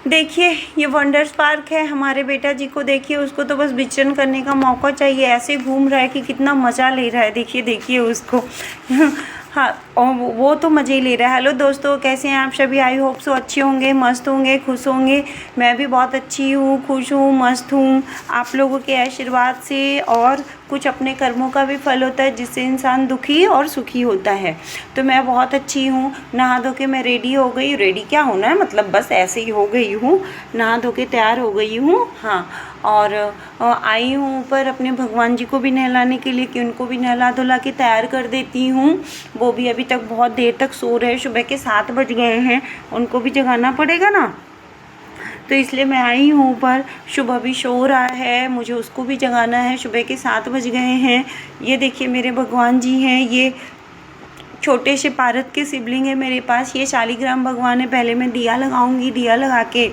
देखिए ये wonders park है। हमारे बेटा जी को देखिए, उसको तो बस विचरण करने का मौका चाहिए, ऐसे घूम रहा है कि कितना मज़ा ले रहा है। देखिए देखिए उसको हाँ, और वो तो मज़े ही ले रहा है। हेलो दोस्तों, कैसे हैं आप सभी? आई होप सो अच्छे होंगे, मस्त होंगे, खुश होंगे। मैं भी बहुत अच्छी हूँ, खुश हूँ, मस्त हूँ आप लोगों के आशीर्वाद से। और कुछ अपने कर्मों का भी फल होता है, जिससे इंसान दुखी और सुखी होता है। तो मैं बहुत अच्छी हूँ। नहा धो के मैं रेडी हो गई। रेडी क्या होना है, मतलब बस ऐसे ही हो गई हूँ, नहा धो के तैयार हो गई हूँ। हाँ, और आई हूँ ऊपर अपने भगवान जी को भी नहलाने के लिए, कि उनको भी नहला धुला के तैयार कर देती हूँ। वो भी अभी तक बहुत देर तक सो रहे हैं, सुबह के 7 बज गए हैं, उनको भी जगाना पड़ेगा ना, तो इसलिए मैं आई हूँ ऊपर। शुभ अभी सो रहा है, मुझे उसको भी जगाना है, सुबह के 7 बज गए हैं। ये देखिए मेरे भगवान जी हैं, ये छोटे से पारद के शिवलिंग है मेरे पास। ये शालिग्राम भगवान है। पहले मैं दिया लगाऊंगी, दिया लगा के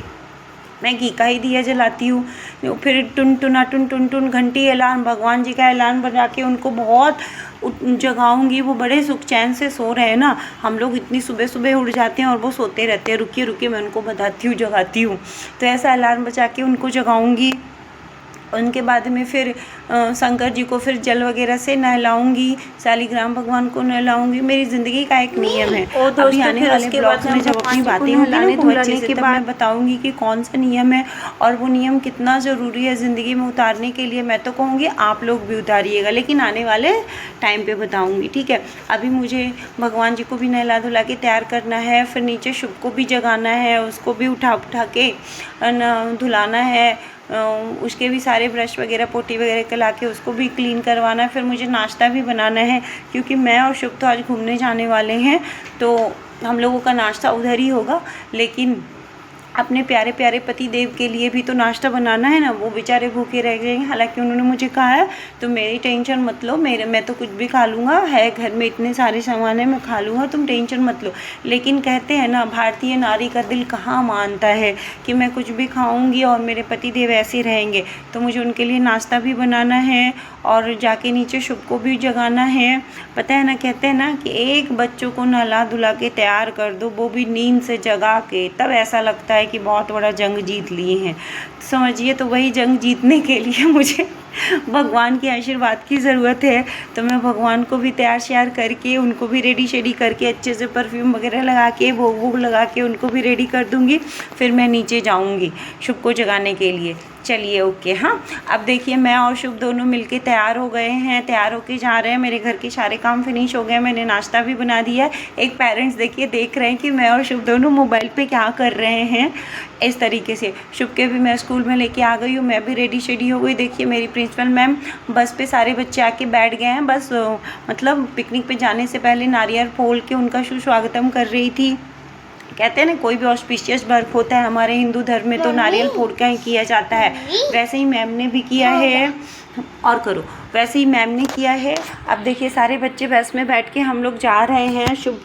मैं घी का ही दिया जलाती हूँ। फिर टुन टुन घंटी अलार्म, भगवान जी का अलार्म बजा के उनको बहुत जगाऊंगी। वो बड़े सुख चैन से सो रहे हैं ना, हम लोग इतनी सुबह सुबह उठ जाते हैं और वो सोते रहते हैं। रुकिए रुकिए, मैं उनको बताती हूँ, जगाती हूँ। तो ऐसा अलार्म बजा के उनको जगाऊंगी। उनके बाद में फिर शंकर जी को फिर जल वगैरह से नहलाऊंगी, शालिग्राम भगवान को नहलाऊंगी। मेरी ज़िंदगी का एक नियम है। और अभी आने वाले ब्लॉग्स में जब अपनी बातें होंगी ना, तो अच्छे से तब मैं बताऊंगी कि कौन सा नियम है और वो नियम कितना ज़रूरी है ज़िंदगी में उतारने के लिए। मैं तो कहूँगी आप लोग भी उतारिएगा, लेकिन आने वाले टाइम पे बताऊँगी, ठीक है। अभी मुझे भगवान जी को भी नहला धुला के तैयार करना है, फिर नीचे शुभ को भी जगाना है, उसको भी उठा के धुलाना है। उसके भी सारे ब्रश वगैरह पोटी वगैरह कला के उसको भी क्लीन करवाना है। फिर मुझे नाश्ता भी बनाना है, क्योंकि मैं और शुभ तो आज घूमने जाने वाले हैं, तो हम लोगों का नाश्ता उधर ही होगा। लेकिन अपने प्यारे प्यारे पति देव के लिए भी तो नाश्ता बनाना है ना, वो बेचारे भूखे रह जाएंगे। हालांकि उन्होंने मुझे कहा है तो मेरी टेंशन मत लो, मैं तो कुछ भी खा लूँगा, है घर में इतने सारे सामान है, मैं खा लूँगा, तुम टेंशन मत लो। लेकिन कहते हैं ना, भारतीय नारी का दिल कहाँ मानता है कि मैं कुछ भी खाऊँगी और मेरे पति देव ऐसे रहेंगे। तो मुझे उनके लिए नाश्ता भी बनाना है और जाके नीचे शुभ को भी जगाना है। पता है ना, कहते हैं ना कि एक बच्चों को नहला धुला के तैयार कर दो, वो भी नींद से जगा के, तब ऐसा लगता है कि बहुत बड़ा जंग जीत लिए हैं। समझिए, तो वही जंग जीतने के लिए मुझे भगवान के आशीर्वाद की ज़रूरत है। तो मैं भगवान को भी तैयार श्यार करके, उनको भी रेडी शेडी करके, अच्छे से परफ्यूम वगैरह लगा के, भोग वोग लगा के उनको भी रेडी कर दूँगी। फिर मैं नीचे जाऊँगी शुभ को जगाने के लिए। चलिए ओके। हाँ, अब देखिए मैं और शुभ दोनों मिलके तैयार हो गए हैं, तैयार होके जा रहे हैं। मेरे घर के सारे काम फिनिश हो गए, मैंने नाश्ता भी बना दिया है। एक पेरेंट्स देखिए देख रहे हैं कि मैं और शुभ दोनों मोबाइल पे क्या कर रहे हैं, इस तरीके से। शुभ के भी मैं स्कूल में लेके आ गई हूँ, मैं भी रेडी शेडी हो गई। देखिए मेरी प्रिंसिपल मैम बस पे सारे बच्चे आके बैठ गए हैं। बस मतलब पिकनिक पे जाने से पहले नारियल फोड़ के उनका सुस्वागतम कर रही थी। कहते हैं ना, कोई भी ऑस्पिशियस वर्क होता है हमारे हिंदू धर्म में तो नारियल फोड़ के ही किया जाता है। वैसे ही मैम ने भी किया है, और करो, वैसे ही मैम ने किया है। अब देखिए सारे बच्चे बस में बैठ के हम लोग जा रहे हैं। शुभ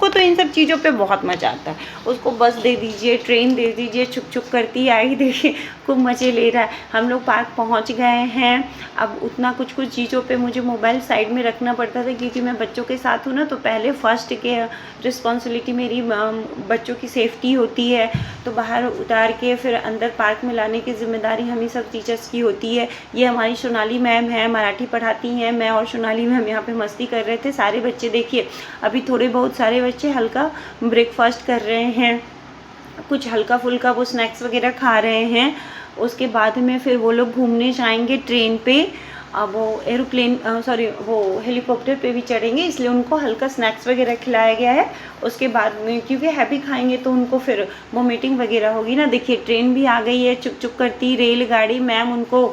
को तो इन सब चीज़ों पे बहुत मज़ा आता है। उसको बस दे दीजिए, ट्रेन दे दीजिए, छुप छुप करती आई, देखिए खूब मज़े ले रहा है। हम लोग पार्क पहुंच गए हैं। अब उतना कुछ चीज़ों पे मुझे मोबाइल साइड में रखना पड़ता था, क्योंकि मैं बच्चों के साथ हूँ ना, तो पहले फर्स्ट के रिस्पॉन्सिबिलिटी मेरी बच्चों की सेफ्टी होती है। तो बाहर उतार के फिर अंदर पार्क में लाने की जिम्मेदारी हम ही सब टीचर्स की होती है। ये हमारी सोनाली मैम है, मराठी पढ़ाती हैं। मैं और सोनाली मैम यहाँ पे मस्ती कर रहे थे। सारे बच्चे देखिए, अभी थोड़े बहुत सारे बच्चे हल्का ब्रेकफास्ट कर रहे हैं, कुछ हल्का फुल्का वो स्नैक्स वगैरह खा रहे हैं। उसके बाद में फिर वो लोग घूमने जाएंगे ट्रेन पे। अब वो एरोप्लेन वो हेलीकॉप्टर पे भी चढ़ेंगे, इसलिए उनको हल्का स्नैक्स वगैरह खिलाया गया है। उसके बाद में क्योंकि हैवी खाएंगे तो उनको फिर वोमिटिंग वगैरह होगी ना। देखिए ट्रेन भी आ गई है, चुप चुप करती रेलगाड़ी। मैम उनको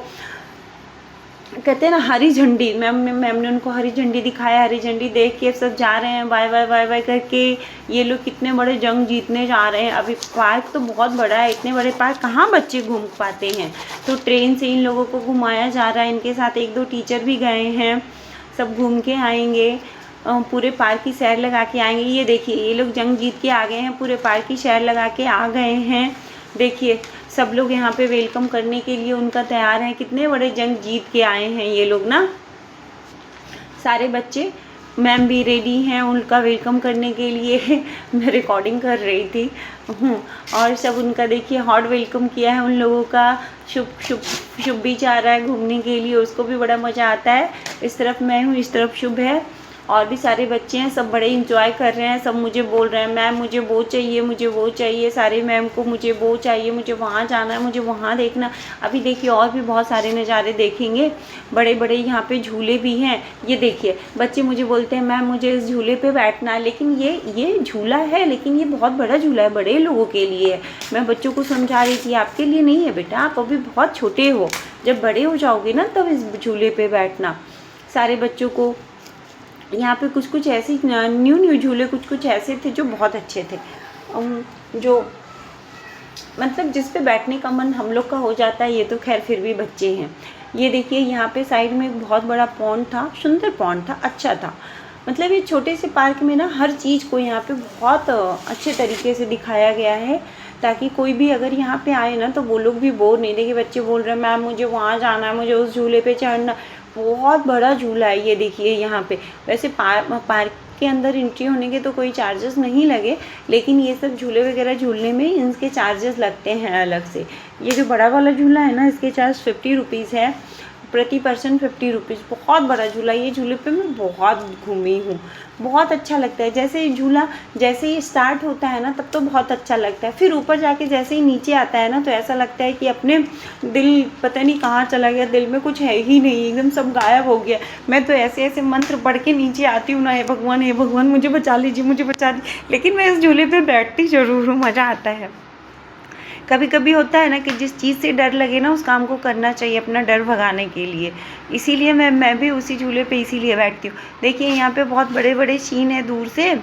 कहते हैं ना हरी झंडी, मैम ने उनको हरी झंडी दिखाया। हरी झंडी देख के सब जा रहे हैं, बाय बाय बाय बाय करके। ये लोग कितने बड़े जंग जीतने जा रहे हैं। अभी पार्क तो बहुत बड़ा है, इतने बड़े पार्क कहाँ बच्चे घूम पाते हैं। तो ट्रेन से इन लोगों को घुमाया जा रहा है। इनके साथ 1-2 टीचर भी गए हैं, सब घूम के आएंगे, पूरे पार्क की सैर लगा के आएंगे। ये देखिए ये लोग जंग जीत के आ गए हैं, पूरे पार्क की सैर लगा के आ गए हैं। देखिए सब लोग यहाँ पे वेलकम करने के लिए उनका तैयार हैं। कितने बड़े जंग जीत के आए हैं ये लोग ना, सारे बच्चे। मैम भी रेडी हैं उनका वेलकम करने के लिए। मैं रिकॉर्डिंग कर रही थी। और सब उनका देखिए हॉट वेलकम किया है उन लोगों का। शुभ शुभ शुभ भी जा रहा है घूमने के लिए, उसको भी बड़ा मज़ा आता है। इस तरफ मैं हूँ, इस तरफ शुभ है, और भी सारे बच्चे हैं, सब बड़े इंजॉय कर रहे हैं। सब मुझे बोल रहे हैं मैम मुझे वो चाहिए, मुझे वो चाहिए, सारे मैम को मुझे वो चाहिए, मुझे वहाँ जाना है, मुझे वहाँ देखना। अभी देखिए और भी बहुत सारे नज़ारे देखेंगे। बड़े बड़े यहाँ पे झूले भी हैं। ये देखिए बच्चे मुझे बोलते हैं मैम मुझे इस झूले पे बैठना है, लेकिन ये झूला है, लेकिन ये बहुत बड़ा झूला है, बड़े लोगों के लिए है। मैं बच्चों को समझा रही थी आपके लिए नहीं है बेटा, आप अभी बहुत छोटे हो, जब बड़े हो जाओगे ना तब इस झूले पे बैठना। सारे बच्चों को यहाँ पे कुछ कुछ ऐसे न्यू झूले कुछ ऐसे थे जो बहुत अच्छे थे, जो मतलब जिस पे बैठने का मन हम लोग का हो जाता है। ये तो खैर फिर भी बच्चे हैं। ये देखिए यहाँ पे साइड में एक बहुत बड़ा पॉन्ड था, सुंदर पॉन्ड था, अच्छा था। मतलब ये छोटे से पार्क में ना हर चीज़ को यहाँ पे बहुत अच्छे तरीके से दिखाया गया है, ताकि कोई भी अगर यहाँ पे आए ना तो वो लोग भी बोर नहीं। देखिए बच्चे बोल रहे हैं मैम मुझे वहाँ जाना है, मुझे उस झूले पे चढ़ना। बहुत बड़ा झूला है ये देखिए यहाँ पे। वैसे पार्क के अंदर एंट्री होने के तो कोई चार्जेस नहीं लगे, लेकिन ये सब झूले वगैरह झूलने में इनके चार्जेस लगते हैं अलग से। ये जो बड़ा वाला झूला है ना इसके चार्ज 50 रुपीज़ है, प्रति पर्सन 50 रुपीज़। बहुत बड़ा झूला, ये झूले पे मैं बहुत घूमी हूँ, बहुत अच्छा लगता है। जैसे ये झूला जैसे ही स्टार्ट होता है ना तब तो बहुत अच्छा लगता है, फिर ऊपर जाके जैसे ही नीचे आता है ना तो ऐसा लगता है कि अपने दिल पता नहीं कहाँ चला गया, दिल में कुछ है ही नहीं, एकदम सब गायब हो गया। मैं तो ऐसे ऐसे मंत्र पढ़ के नीचे आती हूँ ना, हे भगवान मुझे बचा लीजिए, मुझे बचा लीजिए। लेकिन मैं इस झूले पर बैठती ज़रूर हूँ, मज़ा आता है। कभी कभी होता है ना कि जिस चीज़ से डर लगे ना उस काम को करना चाहिए अपना डर भगाने के लिए। इसीलिए मैं भी उसी झूले पे इसीलिए बैठती हूँ। देखिए यहाँ पे बहुत बड़े बड़े सीन है, दूर से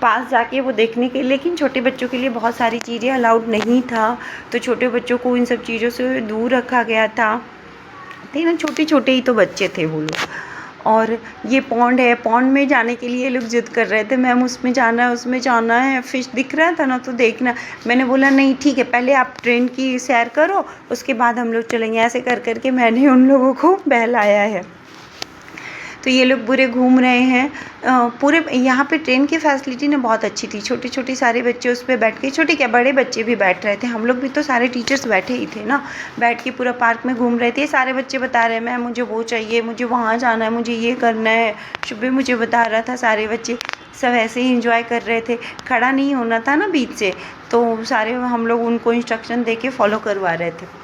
पास जाके वो देखने के, लेकिन छोटे बच्चों के लिए बहुत सारी चीज़ें अलाउड नहीं था, तो छोटे बच्चों को इन सब चीज़ों से दूर रखा गया था। थे ना छोटे छोटे ही तो बच्चे थे वो लोग। और ये पॉन्ड है, पॉन्ड में जाने के लिए लोग जिद कर रहे थे मैम उसमें जाना है, उसमें जाना है। फिश दिख रहा था ना तो देखना। मैंने बोला नहीं ठीक है, पहले आप ट्रेन की सैर करो उसके बाद हम लोग चलेंगे। ऐसे कर करके मैंने उन लोगों को बहलाया है। तो ये लोग पूरे घूम रहे हैं। पूरे यहाँ पे ट्रेन की फैसिलिटी ना बहुत अच्छी थी। छोटे छोटे सारे बच्चे उस पर बैठ के, छोटे क्या बड़े बच्चे भी बैठ रहे थे। हम लोग भी तो सारे टीचर्स बैठे ही थे ना, बैठ के पूरा पार्क में घूम रहे थे। सारे बच्चे बता रहे हैं मैम मुझे वो चाहिए, मुझे वहाँ जाना है, मुझे ये करना है। शुभ मुझे बता रहा था, सारे बच्चे सब ऐसे ही इंजॉय कर रहे थे। खड़ा नहीं होना था ना बीच से, तो सारे हम लोग उनको इंस्ट्रक्शन दे के फॉलो करवा रहे थे।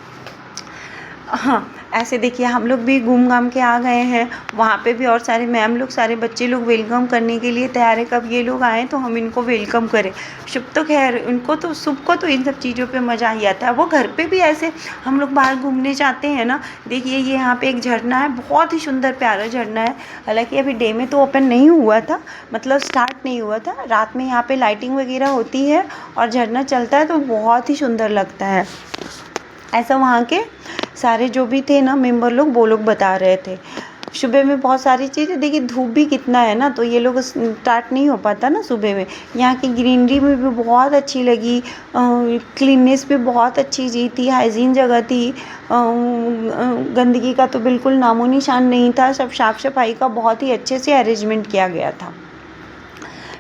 हाँ ऐसे देखिए हम लोग भी घूम घाम के आ गए हैं। वहाँ पे भी और सारे मैम लोग, सारे बच्चे लोग वेलकम करने के लिए तैयार है, कब ये लोग आए तो हम इनको वेलकम करें। शुभ तो खैर उनको तो, शुभ को तो इन सब चीज़ों पे मज़ा ही आता है। वो घर पे भी ऐसे हम लोग बाहर घूमने जाते हैं ना। देखिए ये यहाँ पे एक झरना है, बहुत ही सुंदर प्यारा झरना है। हालाँकि अभी डे में तो ओपन नहीं हुआ था, मतलब स्टार्ट नहीं हुआ था। रात में यहाँ पर लाइटिंग वगैरह होती है और झरना चलता है तो बहुत ही सुंदर लगता है। ऐसा वहाँ के सारे जो भी थे ना मेंबर लोग, वो लोग बता रहे थे। सुबह में बहुत सारी चीज़ें, देखिए धूप भी कितना है ना, तो ये लोग स्टार्ट नहीं हो पाता ना सुबह में। यहाँ की ग्रीनरी में भी बहुत अच्छी लगी, क्लीननेस भी बहुत अच्छी जी थी, हाइजीन जगह थी। गंदगी का तो बिल्कुल नामो निशान नहीं था। सब साफ़ सफाई का बहुत ही अच्छे से अरेंजमेंट किया गया था।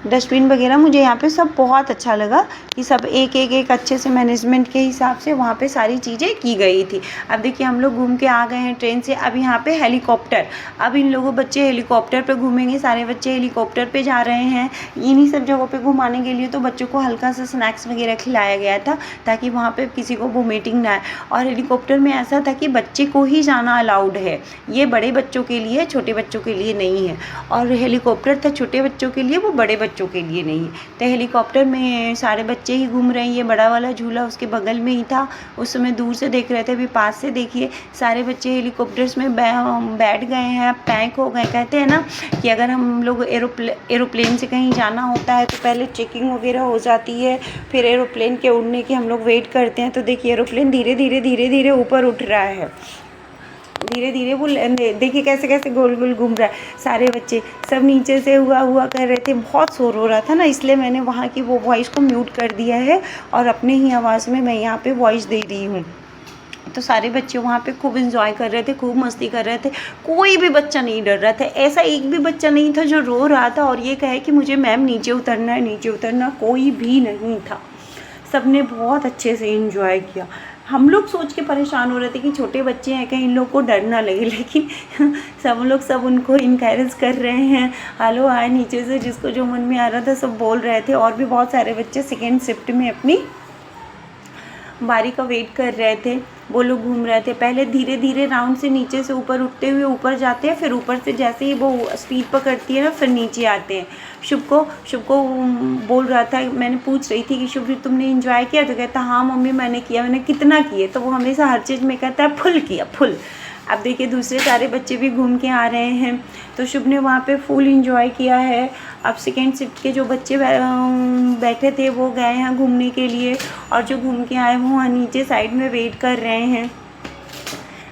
डस्टबिन वगैरह मुझे यहाँ पे सब बहुत अच्छा लगा कि सब एक अच्छे से मैनेजमेंट के हिसाब से वहाँ पे सारी चीज़ें की गई थी। अब देखिए हम लोग घूम के आ गए हैं ट्रेन से। अब यहाँ पे हेलीकॉप्टर, अब इन लोगों बच्चे हेलीकॉप्टर पे घूमेंगे। सारे बच्चे हेलीकॉप्टर पे जा रहे हैं। इन्हीं सब जगहों पे घुमाने के लिए तो बच्चों को हल्का सा स्नैक्स वगैरह खिलाया गया था, ताकि वहाँ पर किसी को वोमिटिंग ना आए। और हेलीकॉप्टर में ऐसा था कि बच्चे को ही जाना अलाउड है, ये बड़े बच्चों के लिए, छोटे बच्चों के लिए नहीं है। और हेलीकॉप्टर था छोटे बच्चों के लिए, वो बड़े बच्चों के लिए नहीं है। तो हेलीकॉप्टर में सारे बच्चे ही घूम रहे हैं। ये बड़ा वाला झूला उसके बगल में ही था, उस समय दूर से देख रहे थे। अभी पास से देखिए सारे बच्चे हेलीकॉप्टर्स में बैठ गए हैं, पैक हो गए। कहते हैं ना कि अगर हम लोग एरोप्लेन से कहीं जाना होता है तो पहले चेकिंग वगैरह हो जाती है, फिर एरोप्लेन के उड़ने की हम लोग वेट करते हैं। तो देखिए एरोप्लेन धीरे धीरे ऊपर उठ रहा है, धीरे धीरे। वो देखिए कैसे कैसे गोल गोल घूम रहा है। सारे बच्चे सब नीचे से हुआ कर रहे थे, बहुत शोर हो रहा था ना, इसलिए मैंने वहाँ की वो वॉइस को म्यूट कर दिया है और अपने ही आवाज़ में मैं यहाँ पे वॉइस दे रही हूँ। तो सारे बच्चे वहाँ पे खूब एंजॉय कर रहे थे, खूब मस्ती कर रहे थे, कोई भी बच्चा नहीं डर रहा था। ऐसा एक भी बच्चा नहीं था जो रो रहा था और ये कहे कि मुझे मैम नीचे उतरना है, नीचे उतरना, कोई भी नहीं था। सबने बहुत अच्छे से एंजॉय किया। हम लोग सोच के परेशान हो रहे थे कि छोटे बच्चे हैं कहीं इन लोग को डर ना लगे, लेकिन सब उनको इनकरेज कर रहे हैं, हेलो आए नीचे से, जिसको जो मन में आ रहा था सब बोल रहे थे। और भी बहुत सारे बच्चे सेकेंड शिफ्ट में अपनी बारी का वेट कर रहे थे, वो लोग घूम रहे थे। पहले धीरे धीरे राउंड से नीचे से ऊपर उठते हुए ऊपर जाते हैं, फिर ऊपर से जैसे ही वो स्पीड पकड़ती है ना फिर नीचे आते हैं। शुभ को बोल रहा था, मैंने पूछ रही थी कि शुभ तुमने एंजॉय किया? तो कहता हाँ मम्मी मैंने किया। मैंने कितना किए? तो वो हमेशा हर चीज़ में कहता है फुल किया, फुल। अब देखिए दूसरे सारे बच्चे भी घूम के आ रहे हैं, तो शुभ ने वहाँ पे फुल एंजॉय किया है। अब सेकेंड शिफ्ट के जो बच्चे बैठे थे वो गए हैं घूमने के लिए, और जो घूम के आए वो वहाँ नीचे साइड में वेट कर रहे हैं।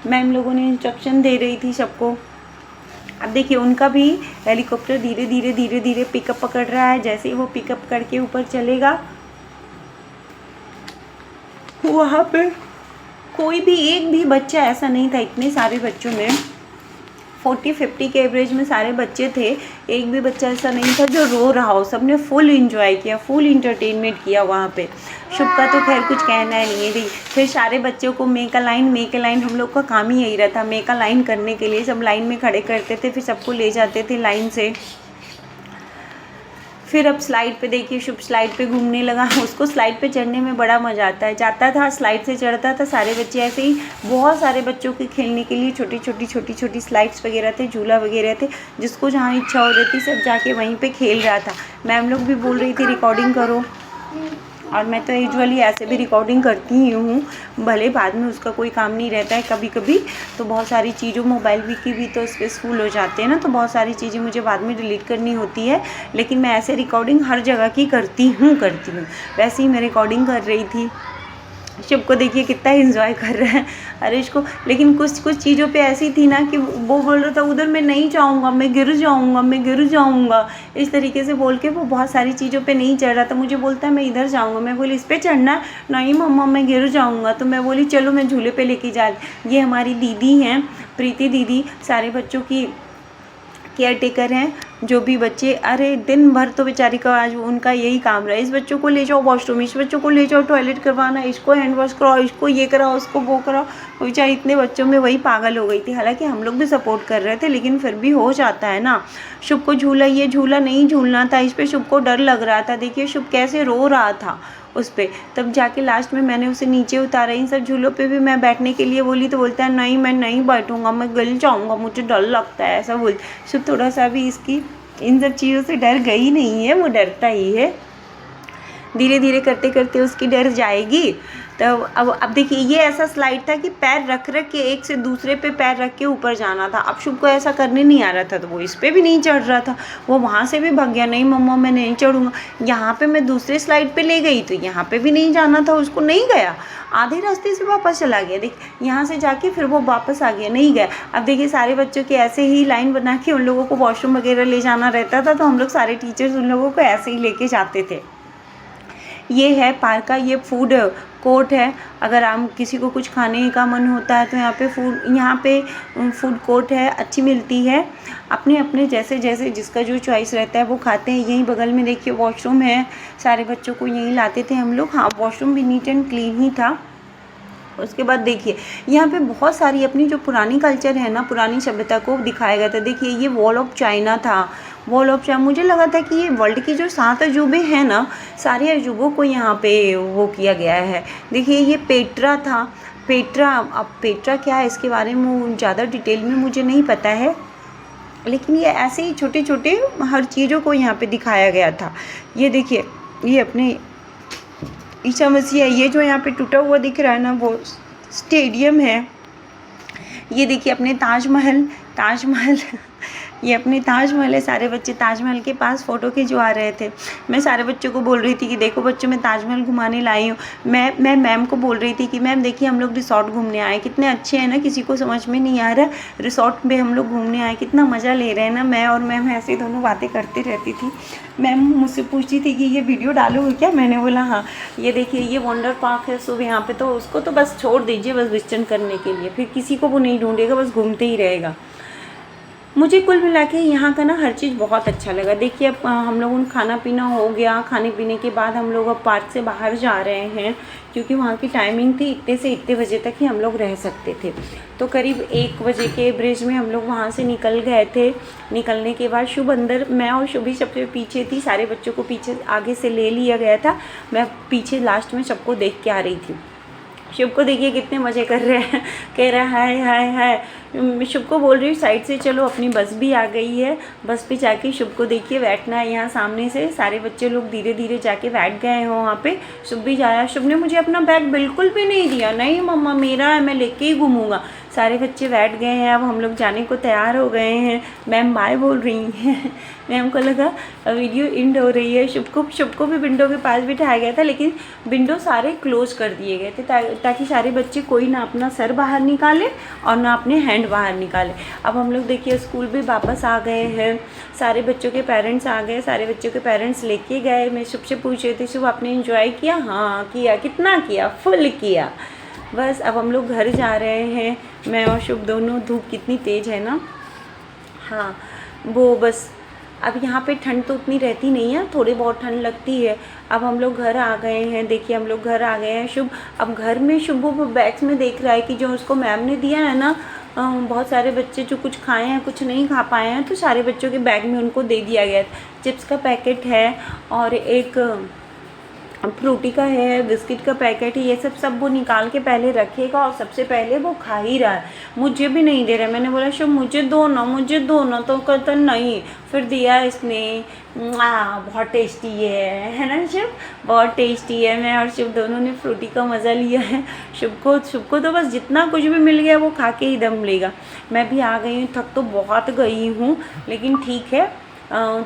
मैम लोगों ने इंस्ट्रक्शन दे रही थी सबको। अब देखिए उनका भी हेलीकॉप्टर धीरे धीरे पिकअप पकड़ रहा है। जैसे ही वो पिकअप करके ऊपर चलेगा, वहाँ पे कोई भी एक भी बच्चा ऐसा नहीं था, इतने सारे बच्चों में 40-50 के एवरेज में सारे बच्चे थे, एक भी बच्चा ऐसा नहीं था जो रो रहा हो। सबने फुल एंजॉय किया, फुल इंटरटेनमेंट किया वहाँ पे। शुभ का तो खैर कुछ कहना ही नहीं है। फिर सारे बच्चों को मेक अ लाइन, हम लोग का काम ही यही रहता, मेक अ लाइन करने के लिए सब लाइन में खड़े करते थे, फिर सबको ले जाते थे लाइन से। फिर अब स्लाइड पे देखिए, शुभ स्लाइड पे घूमने लगा। उसको स्लाइड पे चढ़ने में बड़ा मज़ा आता है, जाता था स्लाइड से चढ़ता था। सारे बच्चे ऐसे ही, बहुत सारे बच्चों के खेलने के लिए छोटी स्लाइड्स वगैरह थे, झूला वगैरह थे, जिसको जहाँ इच्छा हो रही थी सब जाके वहीं पे खेल रहा था। मैम लोग भी बोल रही थी रिकॉर्डिंग करो, और मैं तो यूजुअली ऐसे भी रिकॉर्डिंग करती ही हूँ, भले बाद में उसका कोई काम नहीं रहता है। कभी कभी तो बहुत सारी चीज़ों, मोबाइल की भी तो स्पेस फुल हो जाते हैं ना, तो बहुत सारी चीज़ें मुझे बाद में डिलीट करनी होती है, लेकिन मैं ऐसे रिकॉर्डिंग हर जगह की करती हूँ। वैसे ही मैं रिकॉर्डिंग कर रही थी। शुभ को देखिए कितना एंजॉय कर रहा है हरीश को, लेकिन कुछ चीज़ों पे ऐसी थी ना कि वो बोल रहा था उधर मैं नहीं जाऊँगा, मैं गिर जाऊँगा, इस तरीके से बोल के वो बहुत सारी चीज़ों पे नहीं चढ़ रहा था। मुझे बोलता है मैं इधर जाऊँगा, मैं बोली इस पर चढ़ना है, नहीं मम्मा मैं गिर जाऊँगा। तो मैं बोली चलो मैं झूले पे लेके जा। ये हमारी दीदी हैं, प्रीति दीदी, सारे बच्चों की केयर टेकर हैं। जो भी बच्चे, अरे दिन भर तो बेचारी का आज उनका यही काम रहा है, इस बच्चों को ले जाओ वॉशरूम, इस बच्चों को ले जाओ टॉयलेट करवाना, इसको हैंड वॉश कराओ, इसको ये कराओ, उसको वो कराओ। वो बेचारी इतने बच्चों में वही पागल हो गई थी। हालांकि हम लोग भी सपोर्ट कर रहे थे, लेकिन फिर भी हो जाता है ना। शुभ को झूला, ये झूला नहीं झूलना था, इस पर शुभ को डर लग रहा था। देखिए शुभ कैसे रो रहा था उस पर। तब जाके लास्ट में मैंने उसे नीचे उतारा। इन सब झूलों पे भी मैं बैठने के लिए बोली तो बोलता है नहीं मैं नहीं बैठूंगा, मैं गिर जाऊंगा, मुझे डर लगता है, ऐसा बोल। शुभ थोड़ा सा भी इसकी इन सब चीज़ों से डर गई नहीं है, वो डरता ही है। धीरे धीरे करते करते उसकी डर जाएगी। तो अब देखिए ये ऐसा स्लाइड था कि पैर रख के एक से दूसरे पे पैर रख के ऊपर जाना था। अब शुभ को ऐसा करने नहीं आ रहा था, तो वो इस पे भी नहीं चढ़ रहा था। वो वहाँ से भी भाग गया, नहीं मम्मा मैं नहीं चढ़ूँगा। यहाँ पे मैं दूसरे स्लाइड पे ले गई तो यहाँ पे भी नहीं जाना था उसको, नहीं गया, आधे रास्ते से वापस चला गया। देख यहाँ से जाके फिर वो वापस आ गया, नहीं गया। अब देखिए सारे बच्चों के ऐसे ही लाइन बना के उन लोगों को वॉशरूम वगैरह ले जाना रहता था, तो हम लोग सारे टीचर्स उन लोगों को ऐसे ही लेके जाते थे। ये है पार्क का, ये फूड कोर्ट है। अगर आप किसी को कुछ खाने का मन होता है तो यहाँ पे फूड कोर्ट है, अच्छी मिलती है। अपने जैसे जिसका जो चॉइस रहता है वो खाते हैं। यहीं बगल में देखिए वॉशरूम है, सारे बच्चों को यहीं लाते थे हम लोग। हाँ वॉशरूम भी नीट एंड क्लीन ही था। उसके बाद देखिए यहाँ पे बहुत सारी अपनी जो पुरानी कल्चर है ना, पुरानी सभ्यता को दिखाया गया था। देखिए ये वॉल ऑफ चाइना था, वॉल ऑफ चाइना। मुझे लगा था कि ये वर्ल्ड की जो 7 अजूबे हैं ना, सारे अजूबों को यहाँ पे वो किया गया है। देखिए ये पेट्रा था, पेट्रा। अब पेट्रा क्या है इसके बारे में ज़्यादा डिटेल में मुझे नहीं पता है, लेकिन ये ऐसे ही छोटे छोटे हर चीज़ों को यहाँ पे दिखाया गया था। ये देखिए ये अपने ईसा मसीह है। ये जो यहाँ पे टूटा हुआ दिख रहा है ना वो स्टेडियम है। ये देखिए अपने ताजमहल ये अपनी ताजमहल है। सारे बच्चे ताजमहल के पास फ़ोटो खिंचवा रहे थे। मैं सारे बच्चों को बोल रही थी कि देखो बच्चों, मैं ताजमहल घुमाने लाई हूँ। मैं मैम को बोल रही थी कि मैम देखिए हम लोग रिसॉर्ट घूमने आए, कितने अच्छे हैं ना, किसी को समझ में नहीं आ रहा रिसॉर्ट में हम लोग घूमने आए, कितना मज़ा ले रहे हैं ना। मैं और मैम ऐसे दोनों बातें करती रहती थी। मैम मुझसे पूछती थी कि ये वीडियो डालोगे क्या, मैंने बोला हाँ। ये देखिए ये वंडर पार्क है। सो यहाँ पे तो उसको तो बस छोड़ दीजिए, बस विजिट करने के लिए, फिर किसी को वो नहीं ढूंढेगा, बस घूमते ही रहेगा। मुझे कुल मिला के यहाँ का ना हर चीज़ बहुत अच्छा लगा। देखिए अब हम लोगों ने खाना पीना हो गया, खाने पीने के बाद हम लोग अब पार्क से बाहर जा रहे हैं, क्योंकि वहाँ की टाइमिंग थी इतने से इतने बजे तक ही हम लोग रह सकते थे। तो करीब 1 बजे के ब्रिज में हम लोग वहाँ से निकल गए थे। निकलने के बाद शुभ अंदर, मैं और शुभी सबसे पीछे थी, सारे बच्चों को पीछे आगे से ले लिया गया था। मैं पीछे लास्ट में सबको देख के आ रही थी। शुभ को देखिए कितने मज़े कर रहे हैं, कह रहा है हाय हाय हाय। शुभ को बोल रही हूँ साइड से चलो, अपनी बस भी आ गई है। बस पे जाके शुभ को देखिए बैठना है यहाँ सामने से। सारे बच्चे लोग धीरे धीरे जाके बैठ गए हैं वहाँ पे। शुभ भी जाया। शुभ ने मुझे अपना बैग बिल्कुल भी नहीं दिया, नहीं मम्मा मेरा है, मैं लेके ही घूमूंगा। सारे बच्चे बैठ गए हैं। अब हम लोग जाने को तैयार हो गए हैं। मैम बाय बोल रही हैं। मैम को लगा वीडियो एंड हो रही है। शुभ को भी विंडो के पास बिठाया गया था, लेकिन विंडो सारे क्लोज कर दिए गए थे ताकि सारे बच्चे कोई ना अपना सर बाहर निकाले और ना अपने हैंड बाहर निकाले। अब हम लोग देखिए स्कूल भी वापस आ गए हैं। सारे बच्चों के पेरेंट्स आ गए, सारे बच्चों के पेरेंट्स लेके गए। मैं शुभ से पूछ रही थी, शुभ आपने एंजॉय किया? हाँ किया। कितना किया? फुल किया। बस अब हम लोग घर जा रहे हैं, मैं और शुभ दोनों। धूप कितनी तेज़ है ना। हाँ वो बस अब यहाँ पे ठंड तो उतनी रहती नहीं है, थोड़ी बहुत ठंड लगती है। अब हम लोग घर आ गए हैं। देखिए हम लोग घर आ गए हैं। शुभ अब घर में शुभ वो बैग्स में देख रहा है कि जो उसको मैम ने दिया है ना, बहुत सारे बच्चे जो कुछ खाए हैं कुछ नहीं खा पाए हैं, तो सारे बच्चों के बैग में उनको दे दिया गया। चिप्स का पैकेट है और एक फ्रूटी का है, बिस्किट का पैकेट है, ये सब वो निकाल के पहले रखेगा और सबसे पहले वो खा ही रहा है। मुझे भी नहीं दे रहा है। मैंने बोला शुभ मुझे दो ना, तो कहता नहीं। फिर दिया इसने। बहुत टेस्टी है ना शुभ, बहुत टेस्टी है। मैं और शुभ दोनों ने फ्रूटी का मज़ा लिया है। शुभ को तो बस जितना कुछ भी मिल गया वो खा के ही दम लेगा। मैं भी आ गई हूँ, थक तो बहुत गई हूँ, लेकिन ठीक है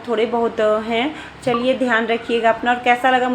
थोड़े बहुत हैं। चलिए ध्यान रखिएगा अपना। और कैसा लगा